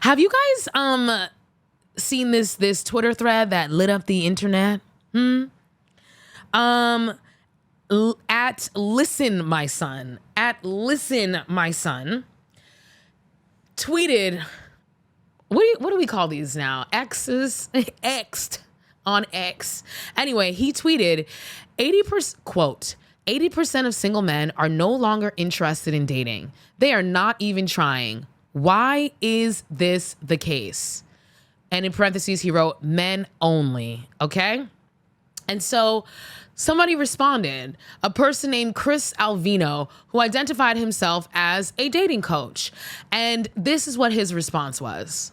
Have you guys seen this Twitter thread that lit up the internet? At Listen My Son, tweeted, what do we call these now? X's, X'd on X. Anyway, he tweeted 80%, quote, 80% of single men are no longer interested in dating. They are not even trying. Why is this the case? And in parentheses, he wrote, men only, okay? And so somebody responded, a person named Chris Alvino, who identified himself as a dating coach. And this is what his response was.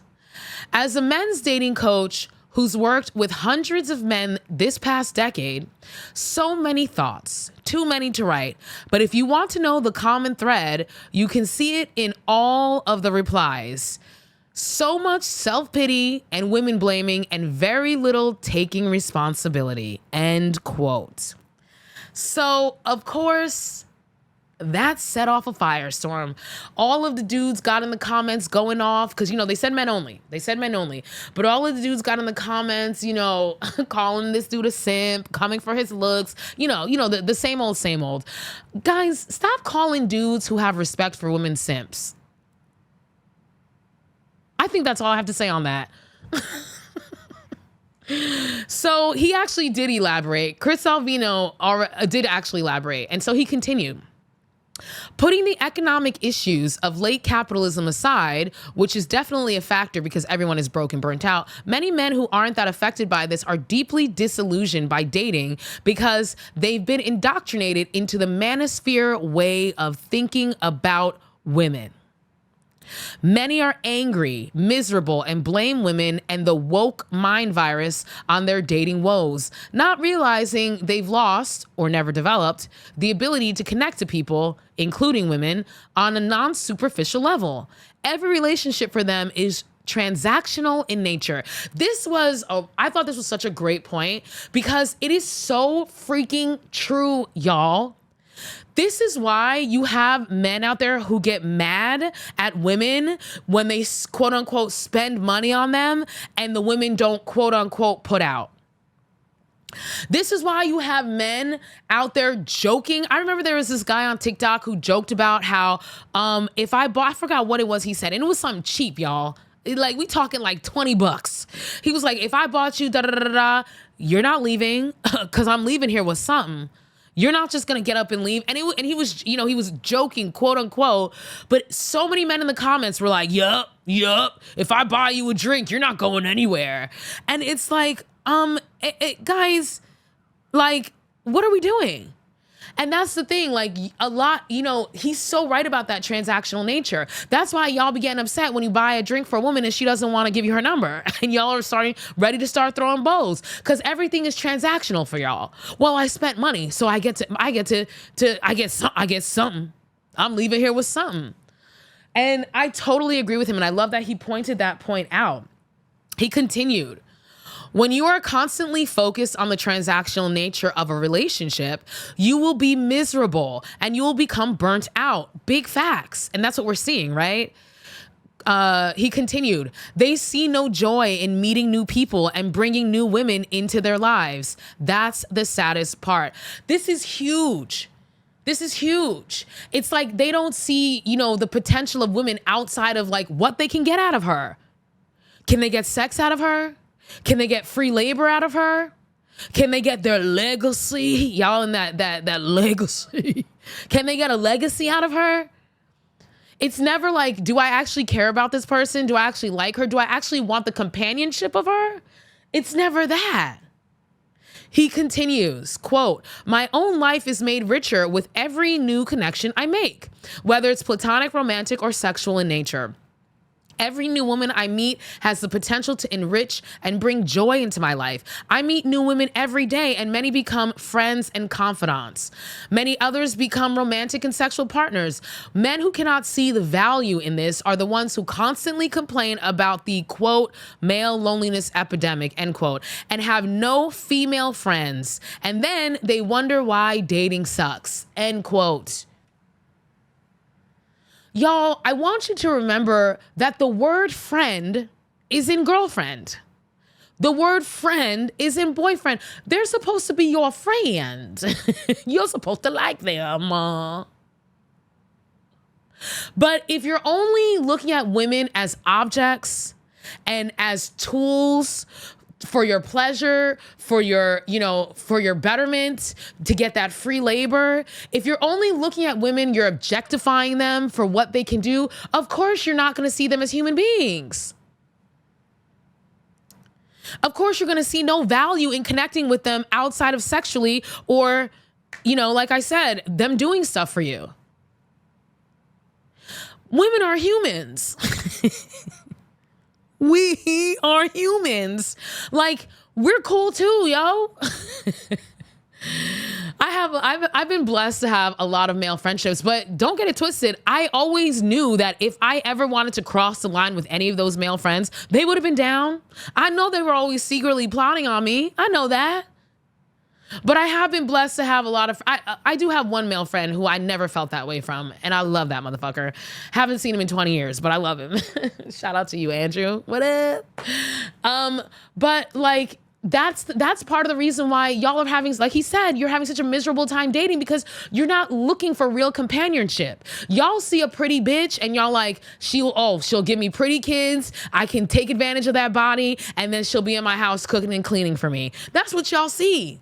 As a men's dating coach who's worked with hundreds of men this past decade, so many thoughts, too many to write. But if you want to know the common thread, you can see it in all of the replies. So much self-pity and women blaming and very little taking responsibility, end quote. So, of course, that set off a firestorm. All of the dudes got in the comments going off because, they said men only. But all of the dudes got in the comments, calling this dude a simp, coming for his looks, the same old. Guys, stop calling dudes who have respect for women simps. I think that's all I have to say on that. So he actually did elaborate. Chris Alvino did actually elaborate. And so he continued. Putting the economic issues of late capitalism aside, which is definitely a factor because everyone is broke and burnt out, many men who aren't that affected by this are deeply disillusioned by dating because they've been indoctrinated into the manosphere way of thinking about women. Many are angry, miserable, and blame women and the woke mind virus on their dating woes, not realizing they've lost or never developed the ability to connect to people, including women, on a non-superficial level. Every relationship for them is transactional in nature. I thought this was such a great point because it is so freaking true, y'all. This is why you have men out there who get mad at women when they quote unquote spend money on them and the women don't quote unquote put out. This is why you have men out there joking. I remember there was this guy on TikTok who joked about how I forgot what it was he said, and it was something cheap, y'all. Like, we talking like $20. He was like, if I bought you you're not leaving because I'm leaving here with something. You're not just going to get up and leave. And he was, he was joking, quote unquote. But so many men in the comments were like, yup. If I buy you a drink, you're not going anywhere. And it's like, guys, like, what are we doing? And that's the thing, like a lot, he's so right about that transactional nature. That's why y'all be getting upset when you buy a drink for a woman and she doesn't want to give you her number. And y'all are ready to start throwing bows because everything is transactional for y'all. Well, I spent money, so I get something. I'm leaving here with something. And I totally agree with him. And I love that he pointed that point out. He continued. When you are constantly focused on the transactional nature of a relationship, you will be miserable and you will become burnt out. Big facts. And that's what we're seeing, right? He continued, they see no joy in meeting new people and bringing new women into their lives. That's the saddest part. This is huge. It's like they don't see, the potential of women outside of like what they can get out of her. Can they get sex out of her? Can they get free labor out of her? Can they get their legacy? Y'all in that legacy. Can they get a legacy out of her? It's never like, do I actually care about this person? Do I actually like her? Do I actually want the companionship of her? It's never that. He continues, quote, my own life is made richer with every new connection I make, whether it's platonic, romantic, or sexual in nature. Every new woman I meet has the potential to enrich and bring joy into my life. I meet new women every day, and many become friends and confidants. Many others become romantic and sexual partners. Men who cannot see the value in this are the ones who constantly complain about the, quote, male loneliness epidemic, end quote, and have no female friends. And then they wonder why dating sucks, end quote. Y'all, I want you to remember that the word friend is in girlfriend. The word friend is in boyfriend. They're supposed to be your friend. You're supposed to like them. But if you're only looking at women as objects and as tools for your pleasure, for your, for your betterment, to get that free labor, if you're only looking at women, you're objectifying them for what they can do, of course you're not going to see them as human beings. Of course, you're going to see no value in connecting with them outside of sexually or, like I said, them doing stuff for you. Women are humans. We are humans. Like, we're cool too, yo. I've been blessed to have a lot of male friendships, but don't get it twisted. I always knew that if I ever wanted to cross the line with any of those male friends, they would have been down. I know they were always secretly plotting on me. I know that. But I have been blessed to have a lot of, I do have one male friend who I never felt that way from. And I love that motherfucker. Haven't seen him in 20 years, but I love him. Shout out to you, Andrew. What up? But like, that's part of the reason why y'all are having, like he said, you're having such a miserable time dating because you're not looking for real companionship. Y'all see a pretty bitch and y'all like, she'll give me pretty kids. I can take advantage of that body. And then she'll be in my house cooking and cleaning for me. That's what y'all see.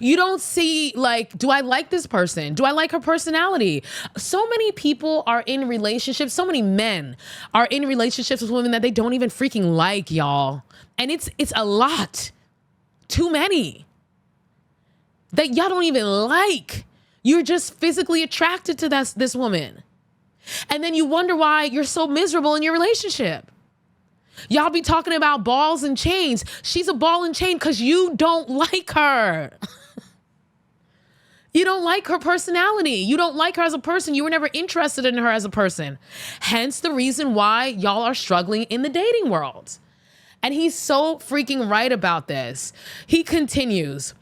You don't see like, do I like this person? Do I like her personality? So many people are in relationships. So many men are in relationships with women that they don't even freaking like, y'all. And it's a lot. Too many. That y'all don't even like. You're just physically attracted to this woman. And then you wonder why you're so miserable in your relationship. Y'all be talking about balls and chains. She's a ball and chain because you don't like her. You don't like her personality. You don't like her as a person. You were never interested in her as a person. Hence the reason why y'all are struggling in the dating world. And he's so freaking right about this. He continues.